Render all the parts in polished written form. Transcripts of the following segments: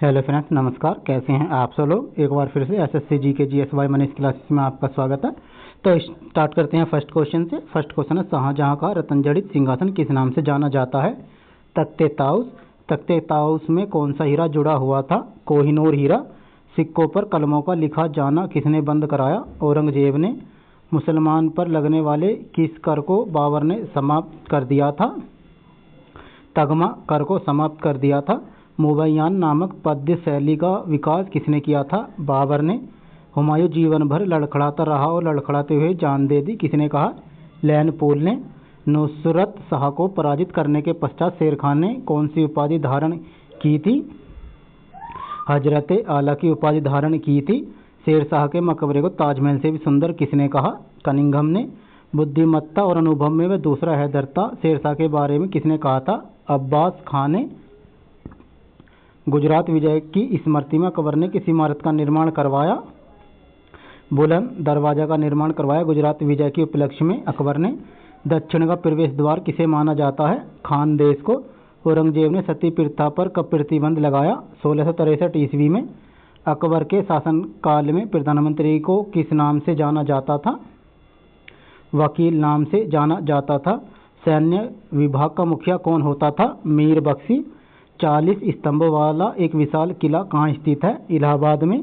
Hello friends, नमस्कार। कैसे हैं आप सब लोग। एक बार फिर से एसएससी जी के GSY मनीष क्लासेस में आपका स्वागत है। तो स्टार्ट करते हैं फर्स्ट क्वेश्चन से। फर्स्ट क्वेश्चन है, शाहजहां का रत्नजड़ित सिंहासन किस नाम से जाना जाता है। तख्ते ताउस। तख्ते ताउस में कौन सा हीरा जुड़ा हुआ था। कोहिनूर हीरा। सिक्कों पर कलमों का लिखा जाना किसने बंद कराया। औरंगजेब ने। मुसलमान पर लगने वाले किस कर को बाबर ने समाप्त कर दिया था। तगमा कर को समाप्त कर दिया था। मुबैयान नामक पद्य शैली का विकास किसने किया था। बाबर ने। हुमायूं जीवन भर लड़खड़ाता रहा और लड़खड़ाते हुए जान दे दी, किसने कहा। लैनपोल ने। नुसरत शाह को पराजित करने के पश्चात शेर खान ने कौन सी उपाधि धारण की थी। हजरत आला की उपाधि धारण की थी। शेर शाह के मकबरे को ताजमहल से भी सुंदर किसने कहा। कनिंघम ने। बुद्धिमत्ता और अनुभव में वह दूसरा हैदर था, शेर शाह के बारे में किसने कहा था। अब्बास खान ने। गुजरात विजय की स्मृति में अकबर ने किस इमारत का निर्माण करवाया। बुलंद दरवाजा का निर्माण करवाया गुजरात विजय के उपलक्ष्य में अकबर ने। दक्षिण का प्रवेश द्वार किसे माना जाता है। खानदेश को। औरंगजेब ने सती प्रथा पर कब प्रतिबंध लगाया। 1663 ईस्वी में। अकबर के शासनकाल में प्रधानमंत्री को किस नाम से जाना जाता था। वकील नाम से जाना जाता था। सैन्य विभाग का मुखिया कौन होता था। मीर बख्शी। 40 स्तंभों वाला एक विशाल किला कहाँ स्थित है। इलाहाबाद में।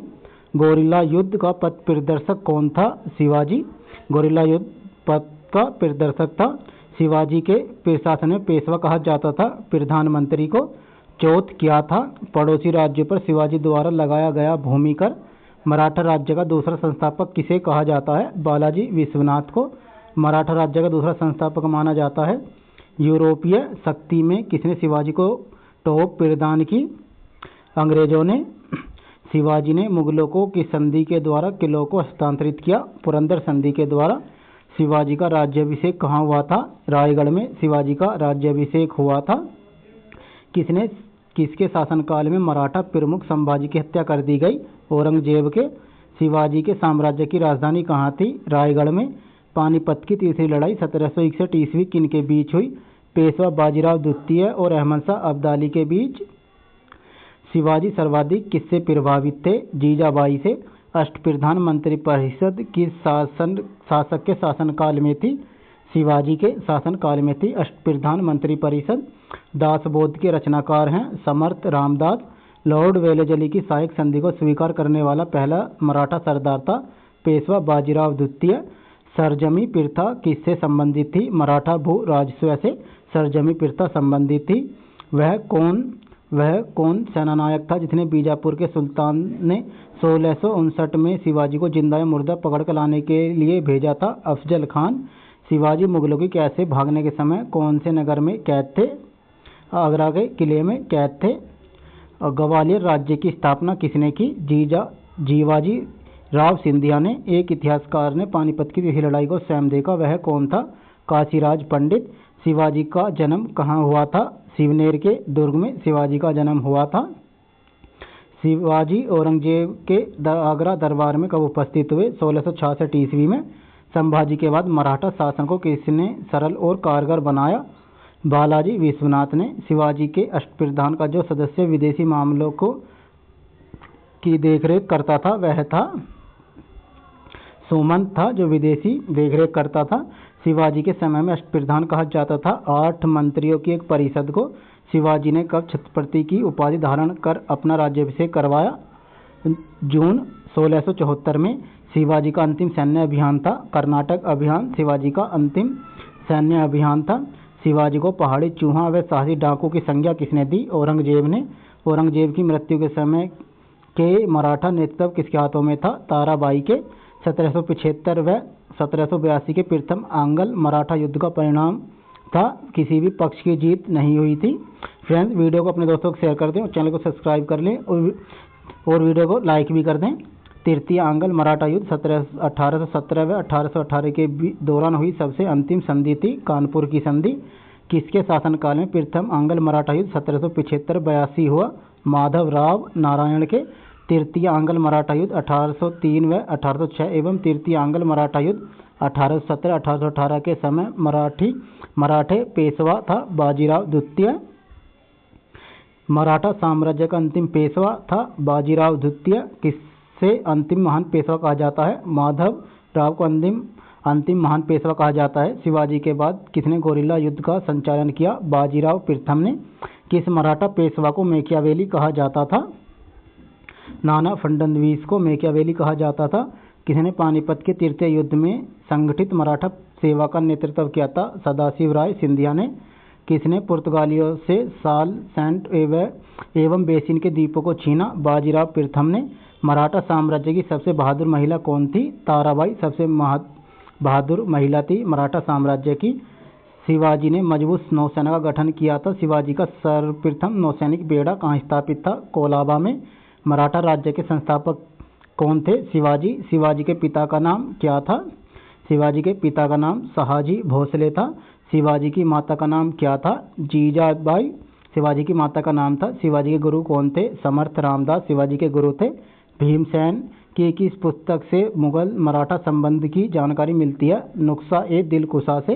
गोरिल्ला युद्ध का पथ प्रदर्शक कौन था। शिवाजी। गोरिल्ला युद्ध पथ का प्रदर्शक था। शिवाजी के प्रशासन में पेशवा कहा जाता था प्रधानमंत्री को। चौथ क्या था। पड़ोसी राज्यों पर शिवाजी द्वारा लगाया गया भूमि कर। मराठा राज्य का दूसरा संस्थापक किसे कहा जाता है। बालाजी विश्वनाथ को मराठा राज्य का दूसरा संस्थापक माना जाता है। यूरोपीय शक्ति में किसने शिवाजी को टोप प्रदान की। अंग्रेजों ने। शिवाजी ने मुगलों को किस संधि के द्वारा किलों को हस्तांतरित किया। पुरंदर संधि के द्वारा। शिवाजी का राज्याभिषेक कहाँ हुआ था। रायगढ़ में शिवाजी का राज्याभिषेक हुआ था। किसके शासनकाल में मराठा प्रमुख संभाजी की हत्या कर दी गई। औरंगजेब के। शिवाजी के साम्राज्य की राजधानी कहाँ थी। रायगढ़ में। पानीपत की तीसरी लड़ाई 1761 ईस्वी किन के बीच हुई। पेशवा बाजीराव द्वितीय और अहमद शाह अब्दाली के बीच। शिवाजी सर्वाधिक किससे प्रभावित थे। जीजाबाई से। अष्टप्रधान मंत्री परिषद किस शासक के शासनकाल में थी। शिवाजी के शासनकाल में थी अष्टप्रधान मंत्री परिषद। दासबोध के रचनाकार हैं समर्थ रामदास। लॉर्ड वेलेजली की सहायक संधि को स्वीकार करने वाला पहला मराठा सरदार था पेशवा बाजीराव द्वितीय। सरजमी प्रथा किससे संबंधित थी। मराठा भू राजस्व से सरजमी प्रथा संबंधित थी। वह कौन सेनानायक था जिसने बीजापुर के सुल्तान ने 1659 में शिवाजी को जिंदा या मुर्दा पकड़ कर लाने के लिए भेजा था। अफजल खान। शिवाजी मुगलों की कैसे भागने के समय कौन से नगर में कैद थे। आगरा के किले में कैद थे। ग्वालियर राज्य की स्थापना किसने की। जीवाजी राव सिंधिया ने। एक इतिहासकार ने पानीपत की तीसरी लड़ाई को स्वयं देखा, वह कौन था। काशीराज पंडित। शिवाजी का जन्म कहाँ हुआ था। शिवनेर के दुर्ग में शिवाजी का जन्म हुआ था। शिवाजी औरंगजेब के आगरा दरबार में कब उपस्थित हुए। 1666 ईस्वी में। संभाजी के बाद मराठा शासन को किसने सरल और कारगर बनाया। बालाजी विश्वनाथ ने। शिवाजी के अष्टप्रधान का जो सदस्य विदेशी मामलों की देखरेख करता था वह था सुमंत था, जो विदेशी देखरेख करता था। शिवाजी के समय में अष्टप्रधान कहा जाता था 8 मंत्रियों की एक परिषद को। शिवाजी ने कब छत्रपति की उपाधि धारण कर अपना राज्याभिषेक करवाया। जून 1674 में। शिवाजी का अंतिम सैन्य अभियान था कर्नाटक अभियान। शिवाजी का अंतिम सैन्य अभियान था। शिवाजी को पहाड़ी चूहा व साहसी डाकू की संज्ञा किसने दी। औरंगजेब ने। औरंगजेब की मृत्यु के समय के मराठा नेतृत्व किसके हाथों में था। ताराबाई के। 1775 व 1782 के प्रथम आंग्ल मराठा युद्ध का परिणाम था किसी भी पक्ष की जीत नहीं हुई थी। फ्रेंड्स, वीडियो को अपने दोस्तों को शेयर कर दें और चैनल को सब्सक्राइब कर लें और वीडियो को लाइक भी कर दें। तृतीय आंग्ल मराठा युद्ध 1817 व 1818 के दौरान हुई सबसे अंतिम संधि थी कानपुर की संधि। किसके शासनकाल में प्रथम आंग्ल मराठा युद्ध 1775-82 हुआ। माधव राव नारायण के। तृतीय आंग्ल मराठा युद्ध 1803 व 1806 एवं तृतीय आंग्ल मराठा युद्ध 1817-1818 के समय मराठे पेशवा था बाजीराव द्वितीय। मराठा साम्राज्य का अंतिम पेशवा था बाजीराव द्वितीय। किससे अंतिम महान पेशवा कहा जाता है? माधव राव को अंतिम अंतिम महान पेशवा कहा जाता है। शिवाजी के बाद किसने गोरिल्ला युद्ध का संचालन किया? बाजीराव प्रथम ने। किस मराठा पेशवा को मैकियावेली कहा जाता था? नाना फडणवीस को मैकियावेली कहा जाता था। किसने पानीपत के तृतीय युद्ध में संगठित मराठा सेवा का नेतृत्व किया था? सदाशिव राय सिंधिया ने। किसने पुर्तगालियों से साल सेंट एवं बेसिन के द्वीपों को छीना? बाजीराव प्रथम ने। मराठा साम्राज्य की सबसे बहादुर महिला कौन थी? ताराबाई सबसे बहादुर महिला थी मराठा साम्राज्य की। शिवाजी ने मजबूत नौसेना का गठन किया था। शिवाजी का सर्वप्रथम नौसैनिक बेड़ा कहाँ स्थापित था? कोलाबा में। मराठा राज्य के संस्थापक कौन थे? शिवाजी। शिवाजी के पिता का नाम क्या था? शिवाजी के पिता का नाम शहाजी भोसले था। शिवाजी की माता का नाम क्या था? जीजाबाई शिवाजी की माता का नाम था। शिवाजी के गुरु कौन थे? समर्थ रामदास शिवाजी के गुरु थे। भीमसेन की किस पुस्तक से मुगल मराठा संबंध की जानकारी मिलती है? नुस्खा-ए-दिलकुशा से।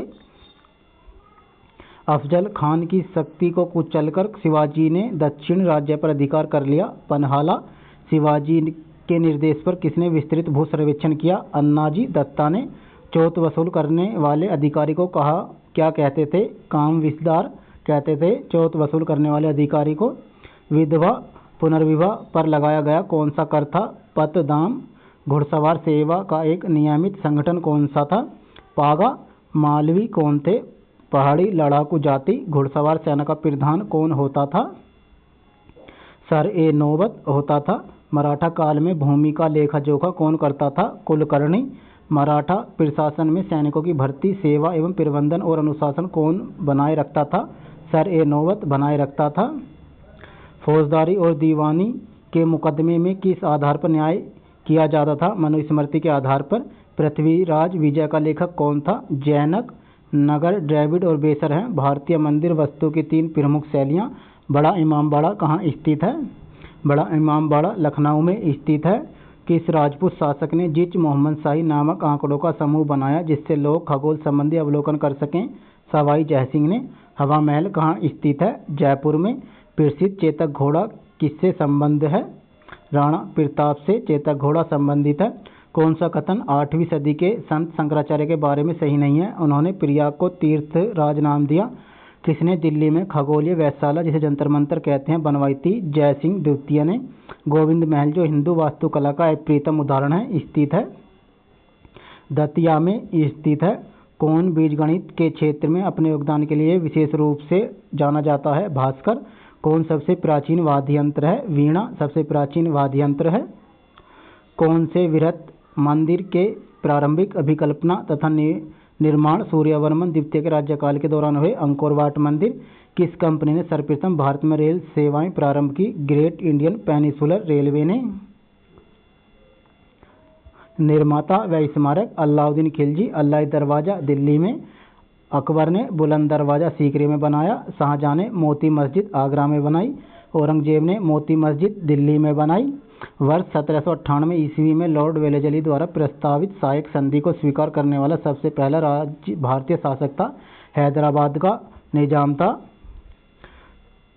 अफजल खान की शक्ति को कुचलकर शिवाजी ने दक्षिण राज्य पर अधिकार कर लिया। पन्हाला शिवाजी के निर्देश पर किसने विस्तृत भू सर्वेक्षण किया? अन्नाजी दत्ता ने। चौथ वसूल करने वाले अधिकारी को क्या कहते थे? कामविसदार कहते थे चौथ वसूल करने वाले अधिकारी को। विधवा पुनर्विवाह पर लगाया गया कौन सा कर था? पतदाम। घुड़सवार सेवा का एक नियमित संगठन कौन सा था? पागा। मालवी कौन थे? पहाड़ी लड़ाकू जाति। घुड़सवार सेना का प्रधान कौन होता था? सर-ए-नौबत होता था। मराठा काल में भूमि का लेखा जोखा कौन करता था? कुलकर्णी। मराठा प्रशासन में सैनिकों की भर्ती, सेवा एवं प्रबंधन और अनुशासन कौन बनाए रखता था? सर-ए-नौबत बनाए रखता था। फौजदारी और दीवानी के मुकदमे में किस आधार पर न्याय किया जाता था? मनुस्मृति के आधार पर। पृथ्वीराज विजय का लेखक कौन था? जैनक। नगर ड्रेविड और बेसर हैं। भारतीय मंदिर वस्तु की 3 प्रमुख शैलियाँ। बड़ा इमामबाड़ा कहाँ स्थित है? बड़ा इमामबाड़ा लखनऊ में स्थित है। किस राजपूत शासक ने जिच मोहम्मद शाही नामक आंकड़ों का समूह बनाया जिससे लोग खगोल संबंधी अवलोकन कर सकें? सवाई जयसिंह ने। हवा महल कहाँ स्थित है? जयपुर में। प्रसिद्ध चेतक घोड़ा किससे संबंध है? राणा प्रताप से चेतक घोड़ा संबंधित है। कौन सा कथन 8वीं सदी के संत शंकराचार्य के बारे में सही नहीं है? उन्होंने प्रयाग को तीर्थ राज नाम दिया। किसने दिल्ली में खगोलीय वेधशाला जिसे जंतर मंतर कहते हैं बनवाई थी? जयसिंह द्वितीय ने। गोविंद महल जो हिंदू वास्तुकला का एक प्रीतम उदाहरण है स्थित है दतिया में स्थित है। कौन बीजगणित के क्षेत्र में अपने योगदान के लिए विशेष रूप से जाना जाता है? भास्कर। कौन सबसे प्राचीन वाद्य यंत्र है? वीणा सबसे प्राचीन वाद्य यंत्र है। कौन से वृहत मंदिर के प्रारंभिक अभिकल्पना तथा निर्माण सूर्यवर्मन द्वितीय के राज्यकाल के दौरान हुए? अंकोरवाट मंदिर। किस कंपनी ने सर्वप्रथम भारत में रेल सेवाएं प्रारंभ की? ग्रेट इंडियन पेनिसुलर रेलवे ने। निर्माता व स्मारक अलाउद्दीन खिलजी। अल्लाह दरवाजा दिल्ली में। अकबर ने बुलंद दरवाजा सीकरी में बनाया। शाहजहां ने मोती मस्जिद आगरा में बनाई। औरंगजेब ने मोती मस्जिद दिल्ली में बनाई। वर्ष 1798 ईस्वी में लॉर्ड वेलेस्ली द्वारा प्रस्तावित सहायक संधि को स्वीकार करने वाला सबसे पहला भारतीय शासक था? हैदराबाद का निजाम था।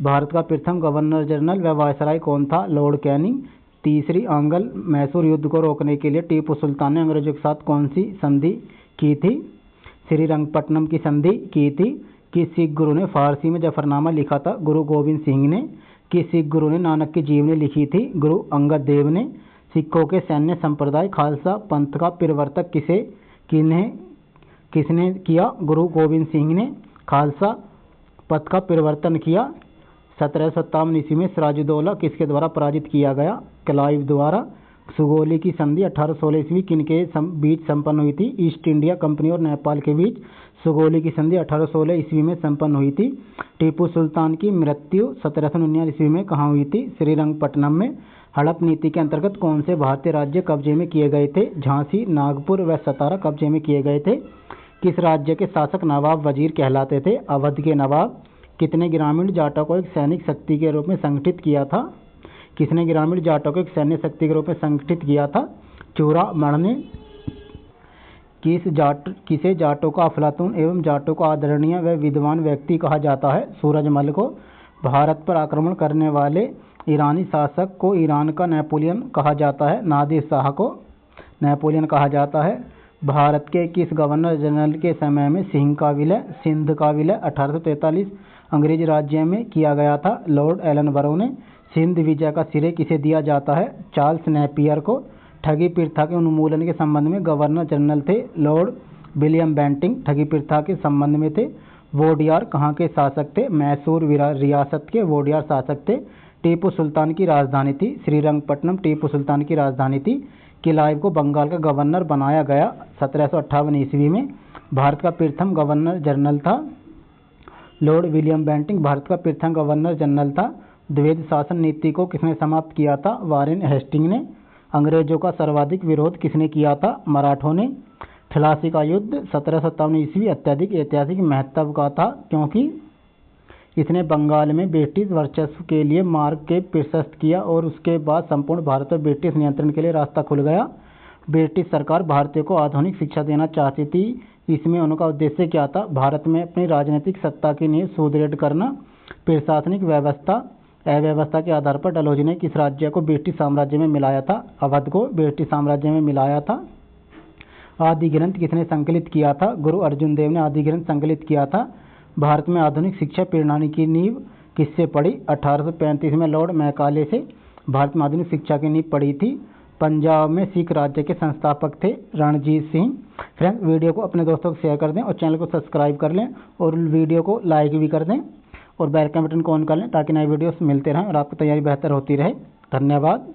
भारत का प्रथम गवर्नर जनरल व वायसराय कौन था? Lord Canning. तीसरी आंग्ल मैसूर युद्ध को रोकने के लिए टीपू सुल्तान ने अंग्रेजों के साथ कौन सी संधि की थी? श्रीरंगपट्टनम की संधि की थी। किस सिख गुरु ने फारसी में जफरनामा लिखा था? गुरु गोविंद सिंह ने। किस सिख गुरु ने नानक की जीवनी लिखी थी? गुरु अंगद देव ने। सिखों के सैन्य संप्रदाय खालसा पंथ का प्रवर्तक किसने किया? गुरु गोविंद सिंह ने खालसा पंथ का प्रवर्तन किया। 1757 ईस्वी में सिराजुद्दौला किसके द्वारा पराजित किया गया? क्लाइव द्वारा। सुगोली की संधि 1816 ईस्वी किनके बीच संपन्न हुई थी? ईस्ट इंडिया कंपनी और नेपाल के बीच सुगोली की संधि 1816 ईस्वी में संपन्न हुई थी। टीपू सुल्तान की मृत्यु 1799 ईस्वी में कहाँ हुई थी? श्रीरंगपट्टनम में। हड़प नीति के अंतर्गत कौन से भारतीय राज्य कब्जे में किए गए थे? झांसी, नागपुर व सतारा कब्जे में किए गए थे। किस राज्य के शासक नवाब वजीर कहलाते थे? अवध के नवाब। कितने ग्रामीण जाटों को एक सैनिक शक्ति के रूप में संगठित किया था? किसने ग्रामीण जाटों को एक सैन्य शक्ति के रूप में संगठित किया था? चूड़ामण ने। किसे जाटों का अफलातून एवं जाटों का आदरणीय व विद्वान व्यक्ति कहा जाता है? सूरजमल को। भारत पर आक्रमण करने वाले ईरानी शासक को ईरान का नेपोलियन कहा जाता है। नादिर शाह को नेपोलियन कहा जाता है। भारत के किस गवर्नर जनरल के समय में सिंध का विलय 1843 अंग्रेज राज्य में किया गया था? लॉर्ड एलनबरो ने। सिंध विजय का श्रेय किसे दिया जाता है? चार्ल्स नेपियर को। ठगी प्रथा के उन्मूलन के संबंध में गवर्नर जनरल थे लॉर्ड विलियम बेंटिंक। ठगी प्रथा के संबंध में थे। वोडियार कहाँ के शासक थे? मैसूर रियासत के वोडियार शासक थे। टीपू सुल्तान की राजधानी थी श्रीरंगपट्टनम। टीपू सुल्तान की राजधानी थी। क्लाइव को बंगाल का गवर्नर बनाया गया 1758 ईस्वी में। भारत का प्रथम गवर्नर जनरल था लॉर्ड विलियम बेंटिंक। भारत का प्रथम गवर्नर जनरल था। द्वैध शासन नीति को किसने समाप्त किया था? वारेन हेस्टिंग ने। अंग्रेजों का सर्वाधिक विरोध किसने किया था? मराठों ने। ठलासी का युद्ध 1757 ईस्वी अत्यधिक ऐतिहासिक महत्व का था क्योंकि इसने बंगाल में ब्रिटिश वर्चस्व के लिए मार्ग के प्रशस्त किया और उसके बाद संपूर्ण भारत पर ब्रिटिश नियंत्रण के लिए रास्ता खुल गया। ब्रिटिश सरकार भारतीयों को आधुनिक शिक्षा देना चाहती थी। इसमें उनका उद्देश्य क्या था? भारत में अपनी राजनीतिक सत्ता की नींव सुदृढ़ करना। प्रशासनिक अव्यवस्था के आधार पर डलहौजी ने किस राज्य को ब्रिटिश साम्राज्य में मिलाया था? अवध को ब्रिटिश साम्राज्य में मिलाया था। आदि ग्रंथ किसने संकलित किया था? गुरु अर्जुन देव ने आदि ग्रंथ संकलित किया था। भारत में आधुनिक शिक्षा प्रणाली की नींव किससे पड़ी? 1835 में लॉर्ड मैकाले से भारत में आधुनिक शिक्षा की नींव पड़ी थी। पंजाब में सिख राज्य के संस्थापक थे रणजीत सिंह। फ्रेंड्स, वीडियो को अपने दोस्तों को शेयर कर दें और चैनल को सब्सक्राइब कर लें और वीडियो को लाइक भी कर दें और बेल का बटन को ऑन कर लें ताकि नए वीडियोस मिलते रहें और आपकी तैयारी बेहतर होती रहे। धन्यवाद।